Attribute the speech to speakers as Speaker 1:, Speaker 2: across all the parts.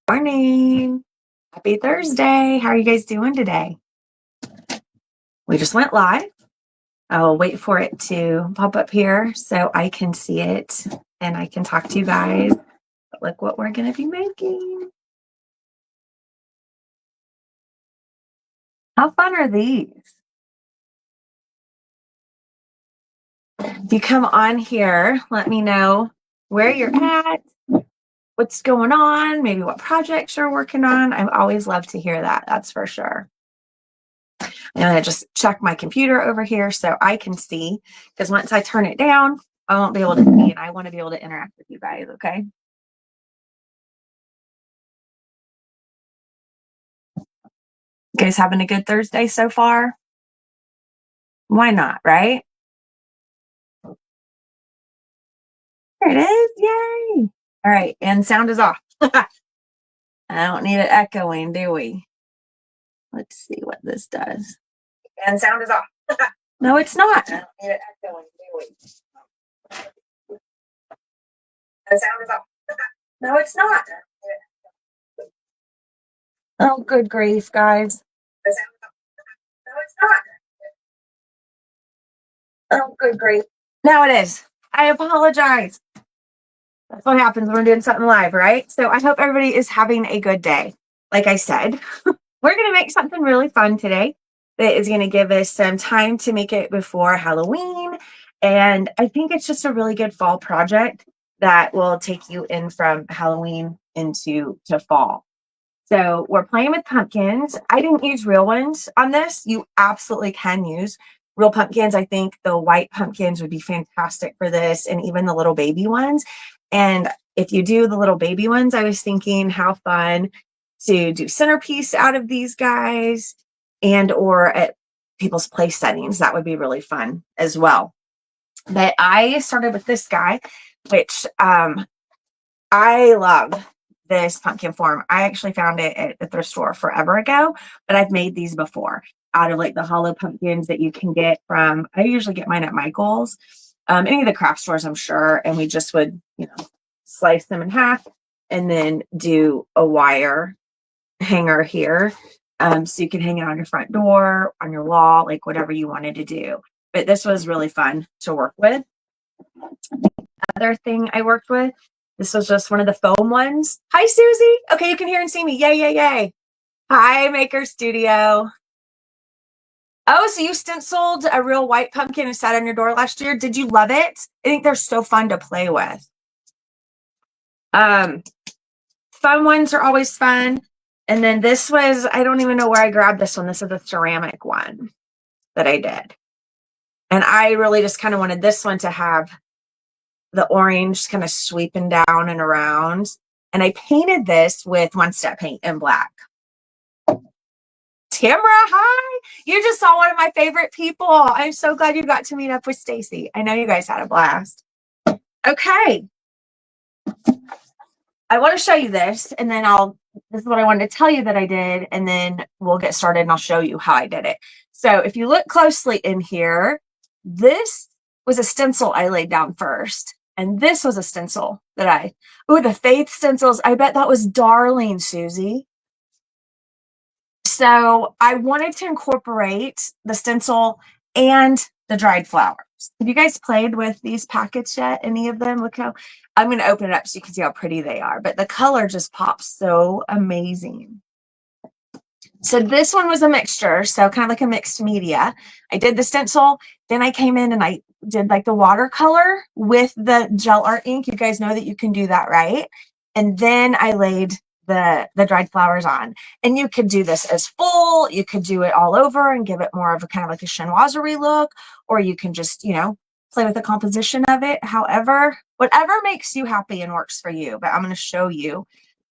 Speaker 1: Morning. Happy Thursday. How are you guys doing today? We just went live. I'll wait for it to pop up here so I can see it and I can talk to you guys. Look what we're going to be making. How fun are these? If you come on here, let me know where you're at, what's going on, maybe what projects you're working on. I always love to hear that. That's for sure. I'm going to just check my computer over here so I can see, because once I turn it down, I won't be able to see, and I want to be able to interact with you guys, okay? You guys having a good Thursday so far? Why not, right? There it is. Yay. All right, and sound is off. I don't need it echoing, do we? Let's see what this does. And sound is off. No, it's not. I don't need it echoing, do we? And sound is off. No, it's not. Oh, good grief, guys. No, it's not. Oh, good grief. Now it is. I apologize. That's what happens when we're doing something live, right? So I hope everybody is having a good day. Like I said, we're going to make something really fun today that is going to give us some time to make it before Halloween. And I think it's just a really good fall project that will take you in from Halloween into fall. So we're playing with pumpkins. I didn't use real ones on this. You absolutely can use real pumpkins. I think the white pumpkins would be fantastic for this, and even the little baby ones. And if you do the little baby ones, I was thinking how fun to do centerpiece out of these guys, and or at people's place settings. That would be really fun as well. But I started with this guy, which I love this pumpkin form. I actually found it at the thrift store forever ago, but I've made these before out of like the hollow pumpkins that you can get from, I usually get mine at Michael's, any of the craft stores, I'm sure. And we just would, slice them in half and then do a wire hanger here. So you can hang it on your front door, on your wall, like whatever you wanted to do. But this was really fun to work with. The other thing I worked with, this was just one of the foam ones. Hi, Susie. Okay, you can hear and see me. Yay, yay, yay. Hi, Maker Studio. Oh, so you stenciled a real white pumpkin and sat on your door last year. Did you love it? I think they're so fun to play with. Fun ones are always fun. And then this was, I don't even know where I grabbed this one. This is a ceramic one that I did. And I really just kind of wanted this one to have the orange kind of sweeping down and around. And I painted this with One Step paint in black. Tamara, hi. You just saw one of my favorite people. I'm so glad you got to meet up with Stacy. I know you guys had a blast. Okay. I want to show you this, and then this is what I wanted to tell you that I did, and then we'll get started and I'll show you how I did it. So if you look closely in here, this was a stencil I laid down first. And this was a stencil that the Faith stencils. I bet that was darling, Susie. So I wanted to incorporate the stencil and the dried flowers. Have you guys played with these packets yet? Any of them? Look how, I'm going to open it up so you can see how pretty they are. But the color just pops so amazing. So this one was a mixture, so kind of like a mixed media. I did the stencil, then I came in and I did like the watercolor with the gel art ink. You guys know that you can do that, right? And then I laid the dried flowers on. And you could do this as full, you could do it all over and give it more of a kind of like a chinoiserie look, or you can just, play with the composition of it. However, whatever makes you happy and works for you. But I'm going to show you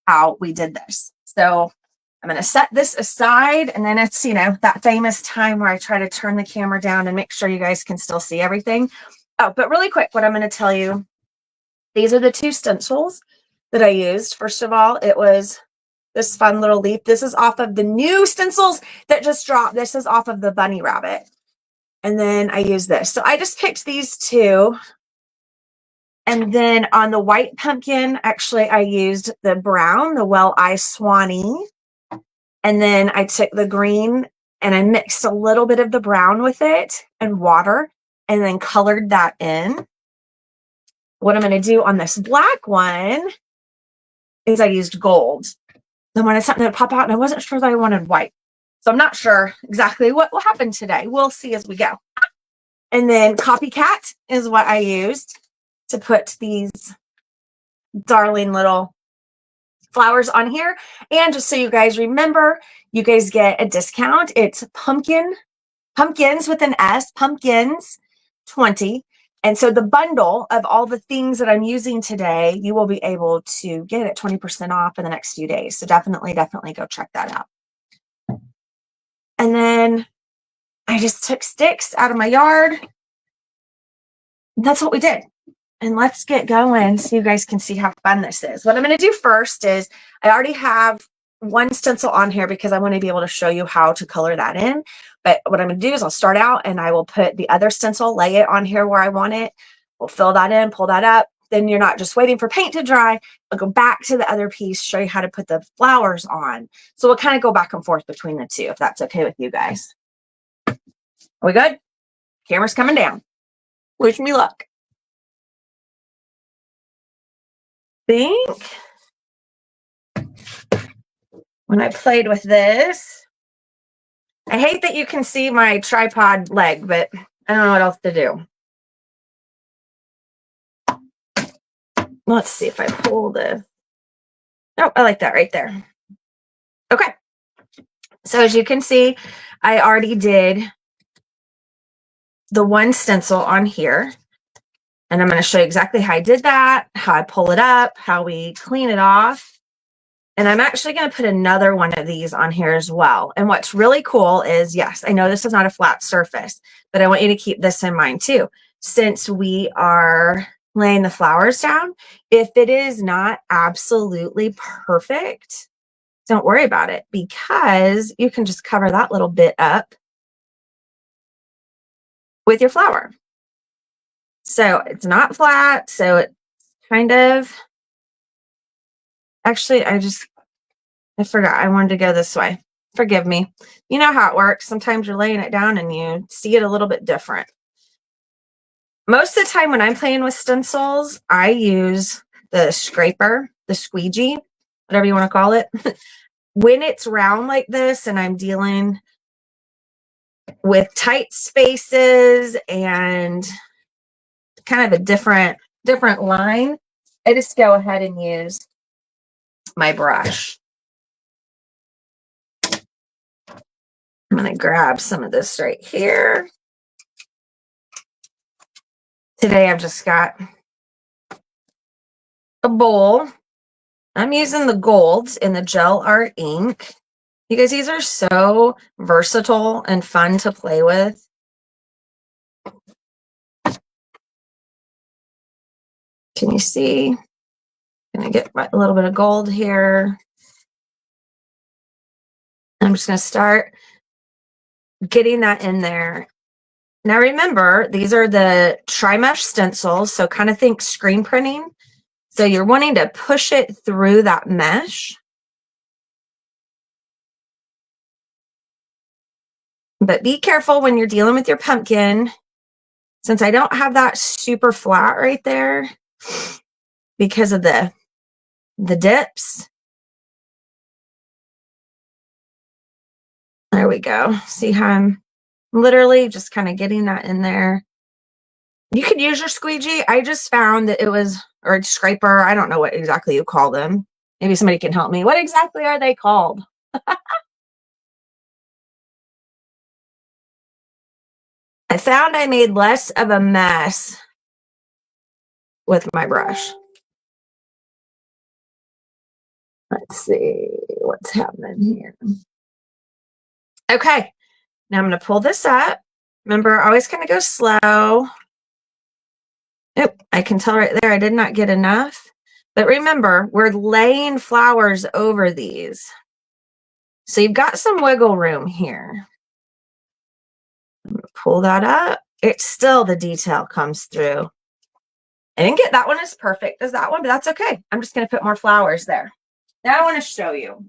Speaker 1: how we did this. So I'm going to set this aside, and then it's, that famous time where I try to turn the camera down and make sure you guys can still see everything. Oh, but really quick, what I'm going to tell you, these are the two stencils that I used. First of all, it was this fun little leaf. This is off of the new stencils that just dropped. This is off of the bunny rabbit. And then I used this. So I just picked these two, And then on the white pumpkin, actually, I used the brown, the Well Eye Swanee. And then I took the green and I mixed a little bit of the brown with it and water and then colored that in. What I'm going to do on this black one is I used gold. I wanted something to pop out and I wasn't sure that I wanted white. So I'm not sure exactly what will happen today. We'll see as we go. And then Copycat is what I used to put these darling little flowers on here. And just so you guys remember, you guys get a discount. It's pumpkins with an S, pumpkins 20. And so the bundle of all the things that I'm using today, you will be able to get it 20% off in the next few days. So definitely go check that out. And then I just took sticks out of my yard. That's what we did. And let's get going so you guys can see how fun this is. What I'm going to do first is I already have one stencil on here because I want to be able to show you how to color that in. But what I'm going to do is I'll start out and I will put the other stencil, lay it on here where I want it. We'll fill that in, pull that up. Then you're not just waiting for paint to dry. I'll go back to the other piece, show you how to put the flowers on. So we'll kind of go back and forth between the two, if that's okay with you guys. Are we good? Camera's coming down. Wish me luck. Think when I played with this, I hate that you can see my tripod leg, but I don't know what else to do. Let's see if I pull this. Oh, I like that right there. Okay. So as you can see, I already did the one stencil on here. And I'm going to show you exactly how I did that, how I pull it up, how we clean it off. And I'm actually going to put another one of these on here as well. And what's really cool is, yes, I know this is not a flat surface, but I want you to keep this in mind too. Since we are laying the flowers down, if it is not absolutely perfect, don't worry about it because you can just cover that little bit up with your flower. So it's not flat. So it's kind of, actually, I forgot I wanted to go this way. Forgive me. You know how it works. Sometimes you're laying it down and you see it a little bit different. Most of the time when I'm playing with stencils, I use the scraper, the squeegee, whatever you want to call it. When it's round like this and I'm dealing with tight spaces and kind of a different line, I just go ahead and use my brush. I'm going to grab some of this right here. Today I've just got a bowl. I'm using the gold in the gel art ink. You guys, these are so versatile and fun to play with. Can you see? I'm going to get a little bit of gold here. I'm just going to start getting that in there. Now remember, these are the tri-mesh stencils, so kind of think screen printing. So you're wanting to push it through that mesh. But be careful when you're dealing with your pumpkin. Since I don't have that super flat right there because of the dips. There we go. See how I'm literally just kind of getting that in there. You could use your squeegee. I just found that it was, or scraper. I don't know what exactly you call them. Maybe somebody can help me. What exactly are they called? I found I made less of a mess with my brush. Let's see what's happening here. Okay, now I'm going to pull this up. Remember, I always kind of go slow. Nope, I can tell right there I did not get enough. But remember, we're laying flowers over these. So you've got some wiggle room here. I'm going to pull that up. It's still the detail comes through. I didn't get that one as perfect as that one, but that's okay. I'm just going to put more flowers there. Now I want to show you,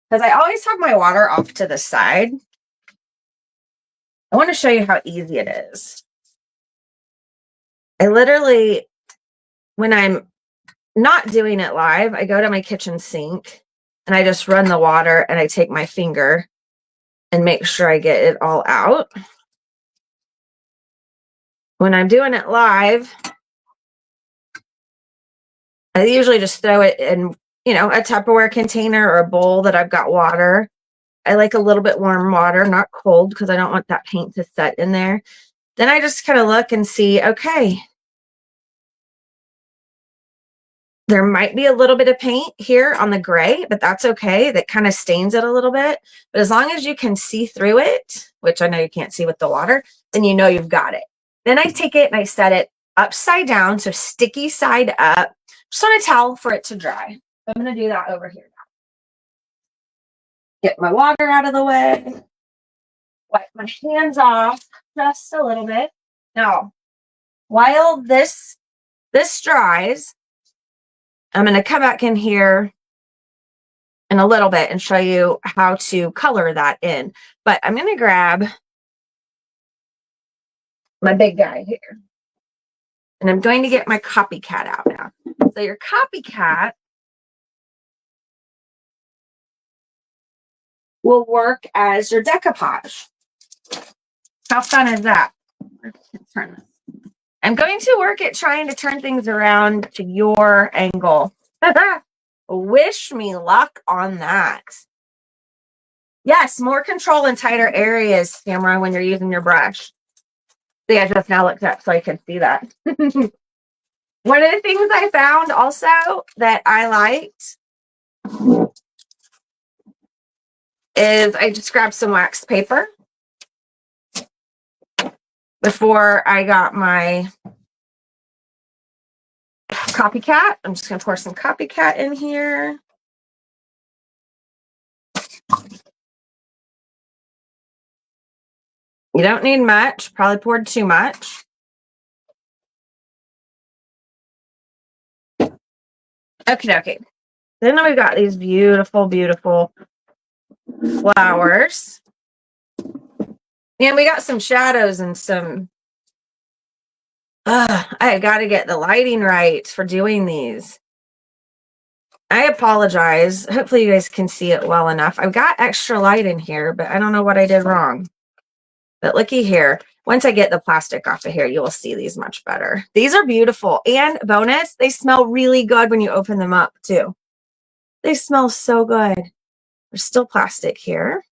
Speaker 1: because I always have my water off to the side. I want to show you how easy it is. I literally, when I'm not doing it live, I go to my kitchen sink and I just run the water and I take my finger and make sure I get it all out. When I'm doing it live, I usually just throw it in, you know, a Tupperware container or a bowl that I've got water. I like a little bit warm water, not cold, because I don't want that paint to set in there. Then I just kind of look and see, okay, there might be a little bit of paint here on the gray, but that's okay. That kind of stains it a little bit. But as long as you can see through it, which I know you can't see with the water, then you know you've got it. Then I take it and I set it upside down, so sticky side up, just on a towel for it to dry. I'm going to do that over here now. Get my water out of the way. Wipe my hands off just a little bit. Now, while this dries, I'm going to come back in here in a little bit and show you how to color that in. But I'm going to grab my big guy here. And I'm going to get my copycat out now. So your copycat will work as your decoupage. How fun is that? I'm going to work at trying to turn things around to your angle. Wish me luck on that. Yes, more control in tighter areas, Tamara, when you're using your brush. See, I just now looked up so I could see that. One of the things I found also that I liked is I just grabbed some wax paper before I got my copycat. I'm just going to pour some copycat in here. You don't need much. Probably poured too much. Okay. Then we've got these beautiful, beautiful flowers. And we got some shadows and some... I got to get the lighting right for doing these. I apologize. Hopefully you guys can see it well enough. I've got extra light in here, but I don't know what I did wrong. But looky here. Once I get the plastic off of here, you will see these much better. These are beautiful. And bonus, they smell really good when you open them up too. They smell so good. There's still plastic here.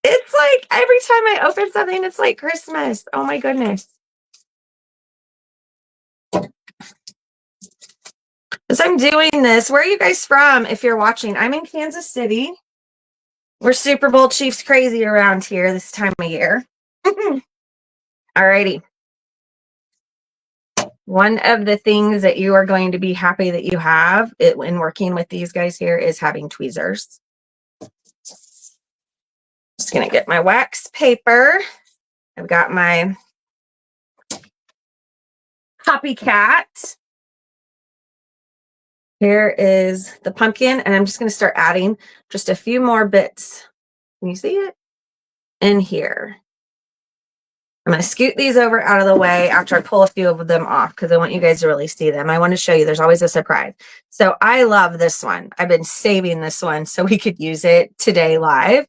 Speaker 1: It's like every time I open something, it's like Christmas. Oh my goodness. As I'm doing this, where are you guys from if you're watching? I'm in Kansas City. We're Super Bowl Chiefs crazy around here this time of year. Alrighty. One of the things that you are going to be happy that you have in working with these guys here is having tweezers. Just going to get my wax paper. I've got my copycat. Here is the pumpkin, and I'm just going to start adding just a few more bits. Can you see it? In here. I'm going to scoot these over out of the way after I pull a few of them off because I want you guys to really see them. I want to show you there's always a surprise. So I love this one. I've been saving this one so we could use it today live.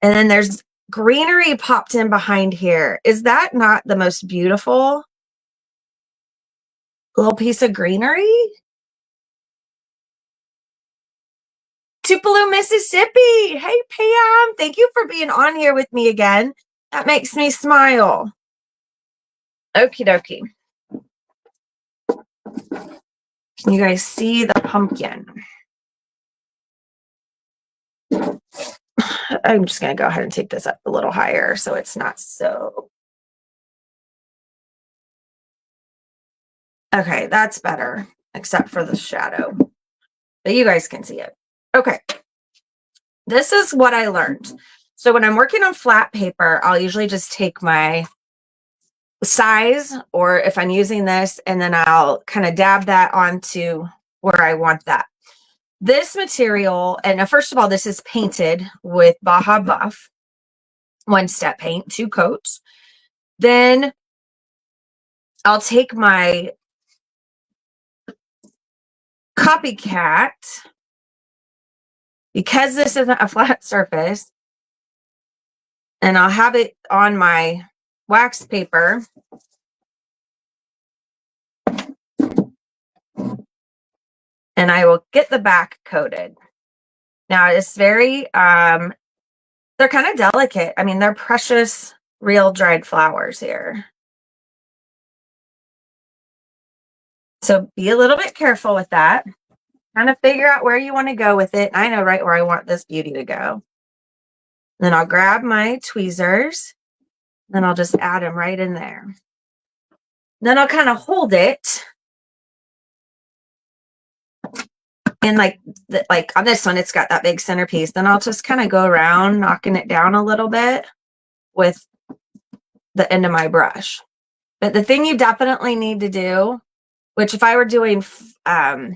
Speaker 1: And then there's greenery popped in behind here. Is that not the most beautiful little piece of greenery? Tupelo, Mississippi. Hey, Pam. Thank you for being on here with me again. That makes me smile. Okie dokie. Can you guys see the pumpkin? I'm just going to go ahead and take this up a little higher so it's not so... Okay, that's better, except for the shadow. But you guys can see it. Okay. This is what I learned. So when I'm working on flat paper, I'll usually just take my size, or if I'm using this, and then I'll kind of dab that onto where I want that. This material, and first of all, this is painted with Baja Buff, 1-step paint, 2 coats. Then I'll take my Copycat, because this isn't a flat surface, and I'll have it on my wax paper. And I will get the back coated. Now it's very, they're kind of delicate. I mean, they're precious, real dried flowers here. So be a little bit careful with that. Kind of figure out where you want to go with it. I know right where I want this beauty to go. Then I'll grab my tweezers. Then I'll just add them right in there. Then I'll kind of hold it. And like on this one, it's got that big centerpiece. Then I'll just kind of go around, knocking it down a little bit with the end of my brush. But the thing you definitely need to do, which if I were doing a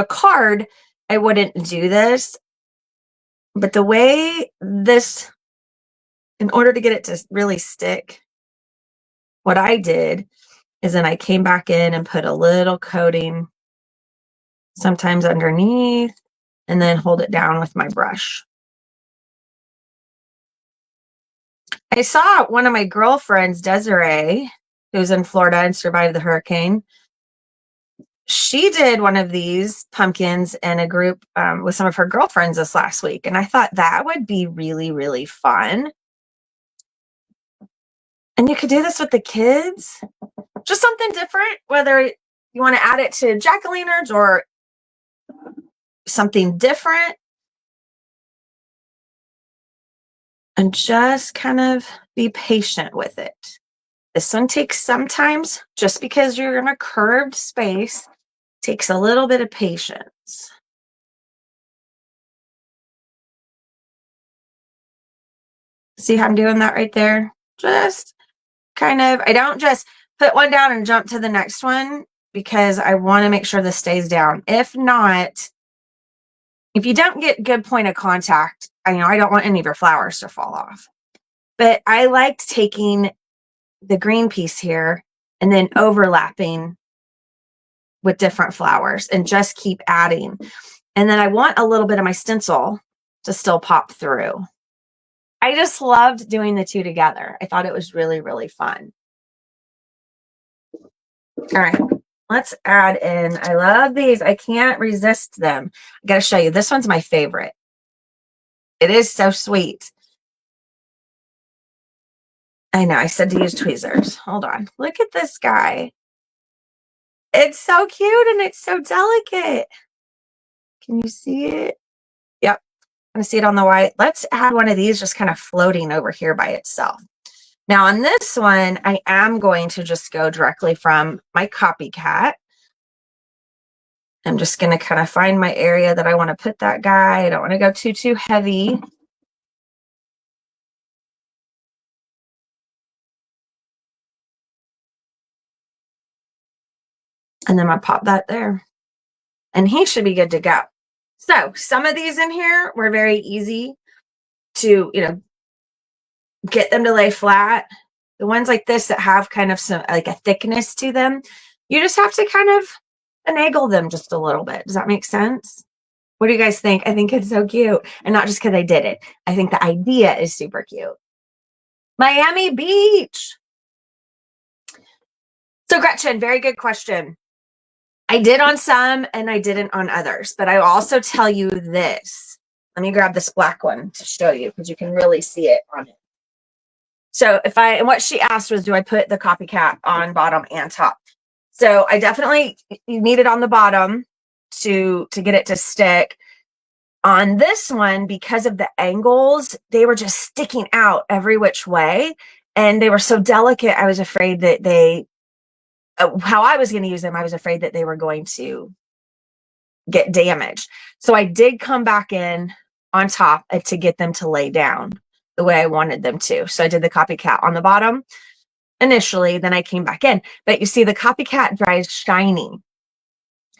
Speaker 1: card, I wouldn't do this. But the way this, in order to get it to really stick, what I did is then I came back in and put a little coating, sometimes underneath, and then hold it down with my brush. I saw one of my girlfriends, Desiree, who's in Florida and survived the hurricane. She did one of these pumpkins in a group with some of her girlfriends this last week. And I thought that would be really, really fun. And you could do this with the kids. Just something different, whether you want to add it to jack-o'-lanterns or something different. And just kind of be patient with it. This one takes sometimes, just because you're in a curved space, takes a little bit of patience. See how I'm doing that right there? Just kind of, I don't just put one down and jump to the next one because I want to make sure this stays down. If not, if you don't get good point of contact, I don't want any of your flowers to fall off. But I liked taking the green piece here and then overlapping with different flowers and just keep adding. And then I want a little bit of my stencil to still pop through. I just loved doing the two together. I thought it was really, really fun. All right, let's add in. I love these. I can't resist them. I got to show you. This one's my favorite. It is so sweet. I know, I said to use tweezers. Hold on. Look at this guy. It's so cute and it's so delicate. Can you see it? Yep. I'm going to see it on the white. Let's add one of these just kind of floating over here by itself. Now on this one, I am going to just go directly from my Copycat. I'm just going to kind of find my area that I want to put that guy. I don't want to go too heavy. And then I'll pop that there. And he should be good to go. So some of these in here were very easy to, get them to lay flat. The ones like this that have kind of some like a thickness to them, you just have to kind of finagle them just a little bit. Does that make sense? What do you guys think? I think it's so cute. And not just because I did it. I think the idea is super cute. Miami Beach. So Gretchen, very good question. I did on some and I didn't on others, but I also tell you this. Let me grab this black one to show you because you can really see it on it. So and what she asked was, do I put the Copycat on bottom and top? So I definitely need it on the bottom to get it to stick. On this one, because of the angles, they were just sticking out every which way. And they were so delicate, I was afraid that how I was going to use them, I was afraid that they were going to get damaged. So I did come back in on top to get them to lay down. the way I wanted them to. So I did the copycat on the bottom initially, then I came back in. But you see the copycat dries shiny.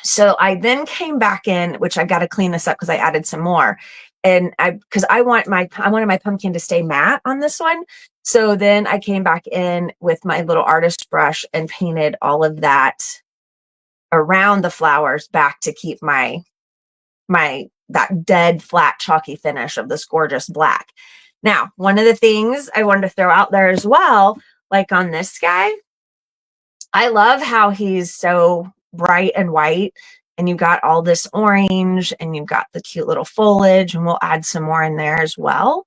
Speaker 1: So I then came back in, which I've got to clean this up because I added some more. And because I wanted my pumpkin to stay matte on this one. So then I came back in with my little artist brush and painted all of that around the flowers back to keep that dead flat chalky finish of this gorgeous black. Now, one of the things I wanted to throw out there as well, like on this guy, I love how he's so bright and white, and you've got all this orange and you've got the cute little foliage, and we'll add some more in there as well.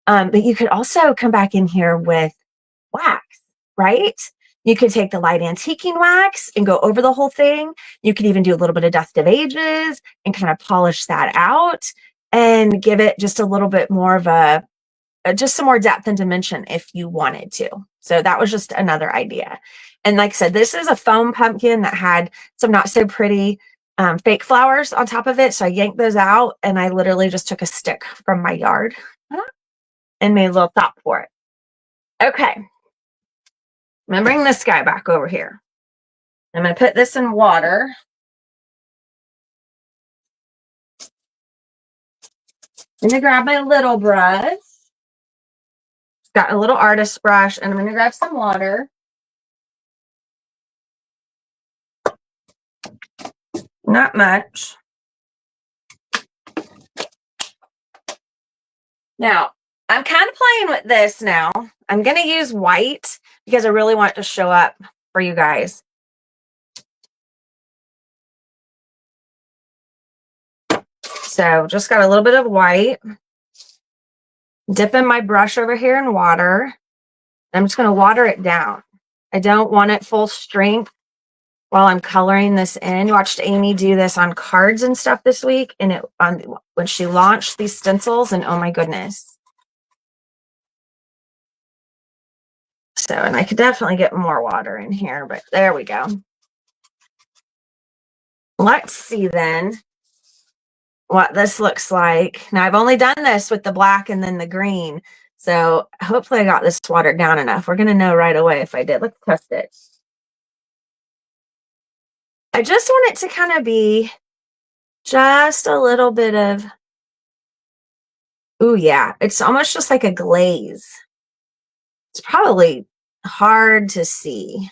Speaker 1: But you could also come back in here with wax, right? You could take the light antiquing wax and go over the whole thing. You could even do a little bit of Dust of Ages and kind of polish that out and give it just a little bit more of just some more depth and dimension if you wanted to. So that was just another idea. And like I said, this is a foam pumpkin that had some not so pretty fake flowers on top of it. So I yanked those out and I literally just took a stick from my yard and made a little top for it. Okay. I'm going to bring this guy back over here. I'm going to put this in water. I'm going to grab my little brush. It's got a little artist brush, and I'm going to grab some water. Not much. Now, I'm kind of playing with this now. I'm going to use white because I really want it to show up for you guys. So just got a little bit of white. Dipping my brush over here in water. I'm just going to water it down. I don't want it full strength while I'm coloring this in. You watched Amy do this on cards and stuff this week, and when she launched these stencils, and oh my goodness. So, and I could definitely get more water in here, but there we go. Let's see then what this looks like. Now, I've only done this with the black and then the green, so hopefully I got this watered down enough. We're going to know right away if I did. Let's test it. I just want it to kind of be just a little bit of, ooh, yeah, it's almost just like a glaze. It's probably hard to see.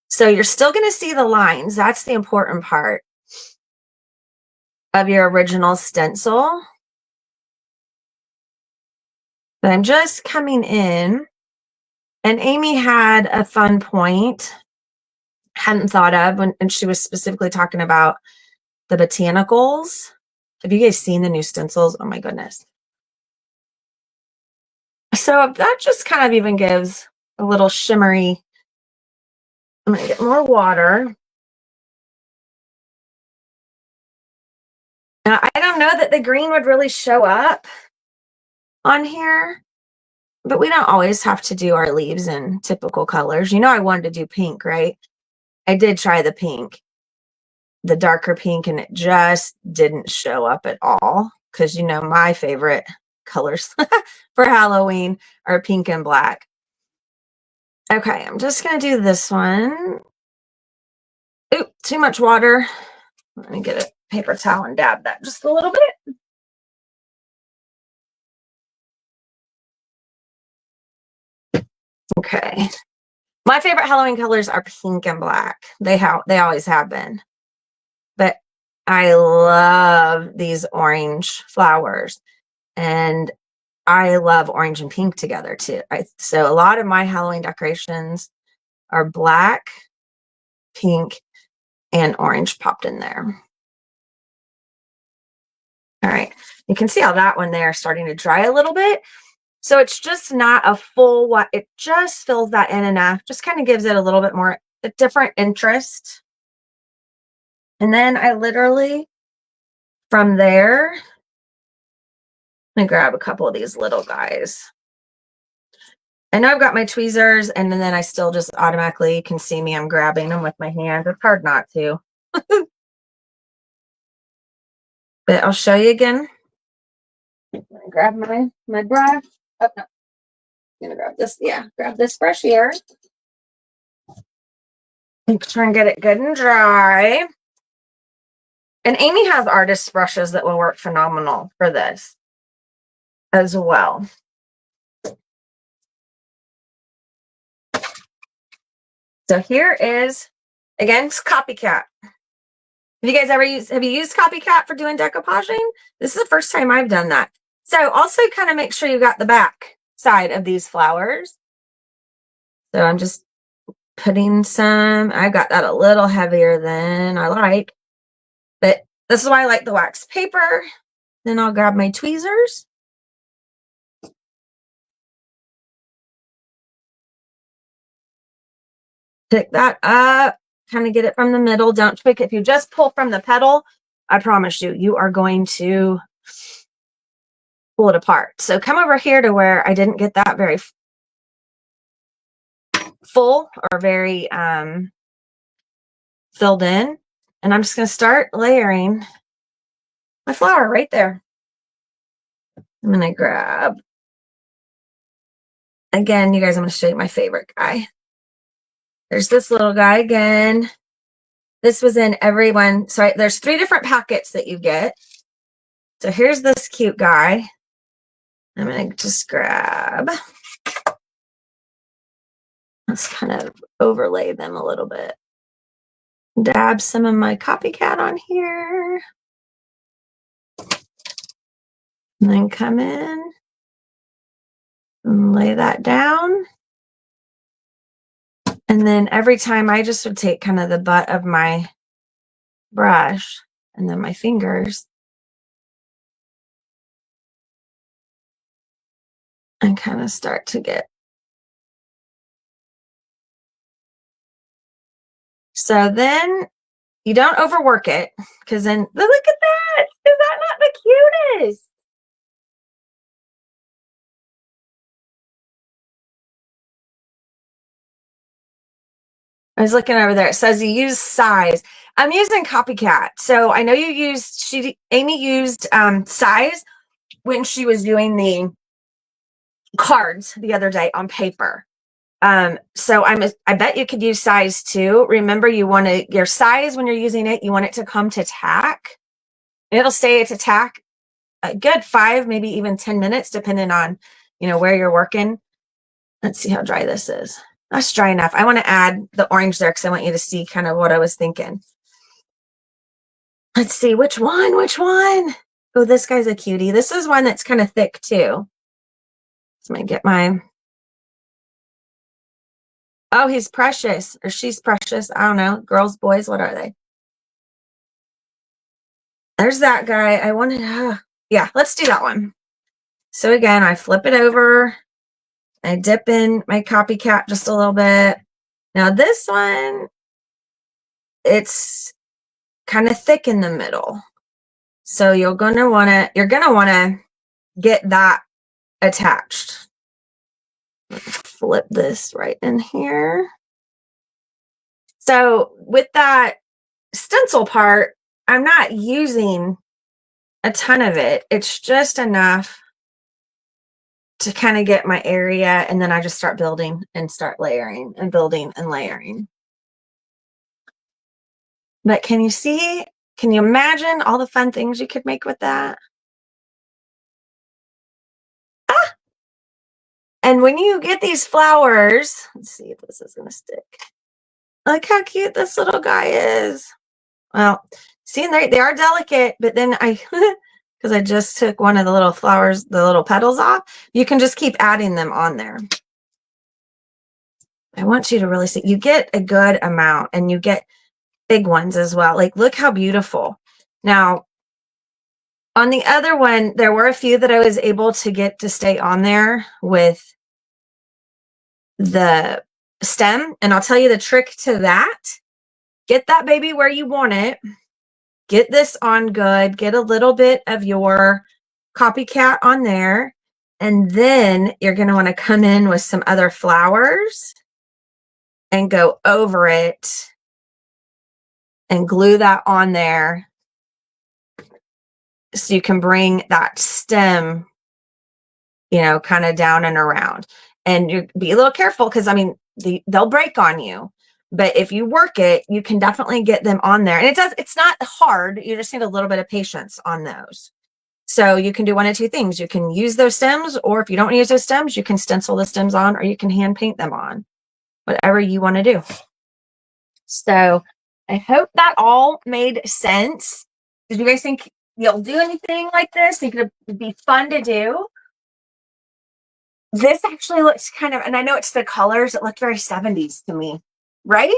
Speaker 1: So you're still going to see the lines. That's the important part of your original stencil. But I'm just coming in, and Amy had a fun point, hadn't thought of, and she was specifically talking about the botanicals. Have you guys seen the new stencils? Oh my goodness. So that just kind of even gives a little shimmery. I'm going to get more water. Now, I don't know that the green would really show up on here, but we don't always have to do our leaves in typical colors. You know, I wanted to do pink, right? I did try the pink, the darker pink, and it just didn't show up at all because, you know, my favorite colors for Halloween are pink and black. Okay, I'm just going to do this one. Oop, too much water. Let me get a paper towel and dab that just a little bit. Okay. My favorite Halloween colors are pink and black. They always have been. But I love these orange flowers. And I love orange and pink together too. So a lot of my Halloween decorations are black, pink, and orange popped in there. All right. You can see how that one there is starting to dry a little bit. So it's just not a full what, it just fills that in enough, just kind of gives it a little bit more, a different interest. And then I literally, from there, I'm gonna grab a couple of these little guys. I know I've got my tweezers, and then I still just automatically, you can see me, I'm grabbing them with my hand. It's hard not to. But I'll show you again. grab my brush. Oh, no. I'm gonna grab this. Yeah, grab this brush here. And try and get it good and dry. And Amy has artist brushes that will work phenomenal for this as well. So here is, again, it's Copycat. Have you guys ever have you used Copycat for doing decoupaging? This is the first time I've done that. So also kind of make sure you got the back side of these flowers. So I'm just putting some, I got that a little heavier than I like, but this is why I like the wax paper. Then I'll grab my tweezers. Pick that up, kind of get it from the middle. Don't pick it. If you just pull from the petal, I promise you, you are going to pull it apart. So come over here to where I didn't get that very full or very filled in. And I'm just going to start layering my flower right there. I'm going to grab, again, you guys, I'm going to show you my favorite guy. There's this little guy again. This was in everyone. So there's 3 different packets that you get. So here's this cute guy. I'm going to just grab, let's kind of overlay them a little bit. Dab some of my Copycat on here. And then come in and lay that down. And then every time I just would take kind of the butt of my brush and then my fingers and kind of start to get. So then you don't overwork it, because then look at that. Is that not the cutest? I was looking over there. It says you use size. I'm using Copycat. So I know you used, Amy used size when she was doing the cards the other day on paper. So I bet you could use size too. Remember, you want to, your size when you're using it, you want it to come to tack. It'll stay to tack a good 5, maybe even 10 minutes, depending on, you know, where you're working. Let's see how dry this is. That's dry enough. I want to add the orange there because I want you to see kind of what I was thinking. Let's see, which one? Oh, this guy's a cutie. This is one that's kind of thick too. So I'm going to get my, oh, he's precious, or she's precious. I don't know. Girls, boys, what are they? There's that guy. I wanted, yeah, let's do that one. So again, I flip it over. I dip in my Copycat just a little bit. Now this one, it's kind of thick in the middle. So you're going to want to get that attached. Flip this right in here. So with that stencil part, I'm not using a ton of it. It's just enough to kind of get my area, and then I just start building and start layering and building and layering. But can you see, can you imagine all the fun things you could make with that? Ah! And when you get these flowers, let's see if this is going to stick. Look how cute this little guy is. Well, see, they are delicate, but then because I just took one of the little flowers, the little petals off, you can just keep adding them on there. I want you to really see, you get a good amount, and you get big ones as well. Like, look how beautiful. Now, on the other one, there were a few that I was able to get to stay on there with the stem. And I'll tell you the trick to that. Get that baby where you want it. Get this on good. Get a little bit of your Copycat on there. And then you're going to want to come in with some other flowers and go over it and glue that on there so you can bring that stem you know, kind of down and around. And you be a little careful because I mean, they'll break on you. But if you work it, you can definitely get them on there. And it's not hard. You just need a little bit of patience on those. So you can do one of two things. You can use those stems, or if you don't use those stems, you can stencil the stems on, or you can hand paint them on, whatever you want to do. So I hope that all made sense. Did you guys think you'll do anything like this? Think it'd be fun to do? This actually looks kind of, and I know it's the colors, it looked very 70s to me, right?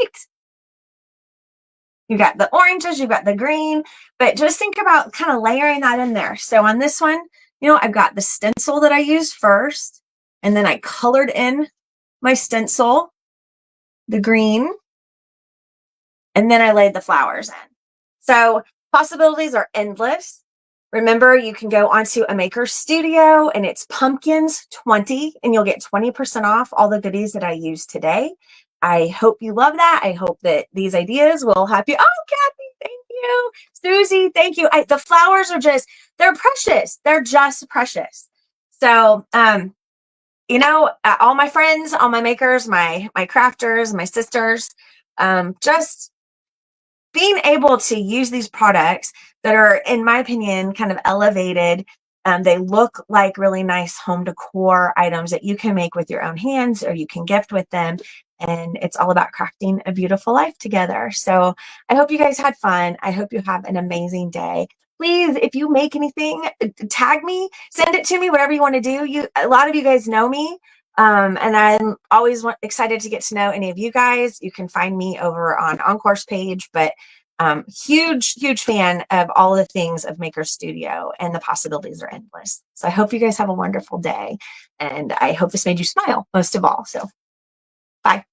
Speaker 1: You got the oranges, you've got the green, but just think about kind of layering that in there. So on this one, you know, I've got the stencil that I used first, and then I colored in my stencil, the green, and then I laid the flowers in. So possibilities are endless. Remember, you can go onto a maker studio and it's pumpkins 20 and you'll get 20% off all the goodies that I used today. I hope you love that. I hope that these ideas will help you. Oh, Kathy, thank you. Susie, thank you. The flowers are just, they're precious. They're just precious. So, you know, all my friends, all my makers, my crafters, my sisters, just being able to use these products that are, in my opinion, kind of elevated. They look like really nice home decor items that you can make with your own hands or you can gift with them. And it's all about crafting a beautiful life together. So I hope you guys had fun. I hope you have an amazing day. Please, if you make anything, tag me, send it to me, whatever you want to do. A lot of you guys know me. And I'm always excited to get to know any of you guys. You can find me over on Encore's page, but huge fan of all the things of Maker Studio, and the possibilities are endless. So I hope you guys have a wonderful day, and I hope this made you smile most of all. So bye.